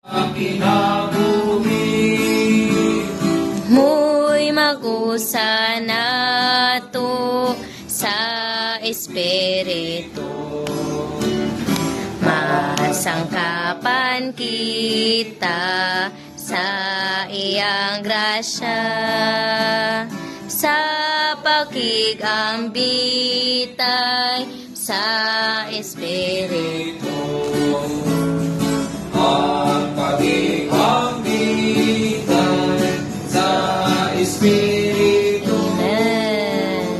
kinabuhi. Muy magusa nato sa Espiritu. Masangkapan kita sa iyang grasya, sa pakigambitay sa Espiritu. Ang pag-iambitan sa Espiritu. Amen.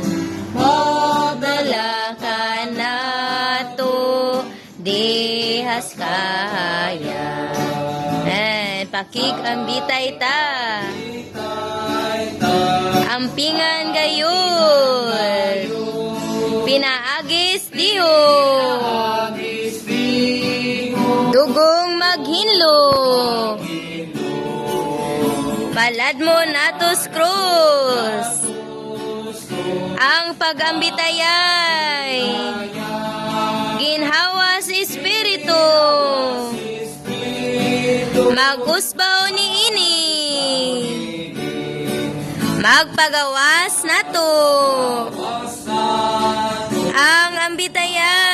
Magdala ka nato dihas kaya. Amen. Pakigambitay ta. Ampingan gayon. Pinaagis Dios. Dugong maghinlo. Palad mo natos krus. Ang pag-ambitayay. Ginhawa sa Espiritu. Mag-usbaw ni ini. Magpagawas nato. Ang ambitayay.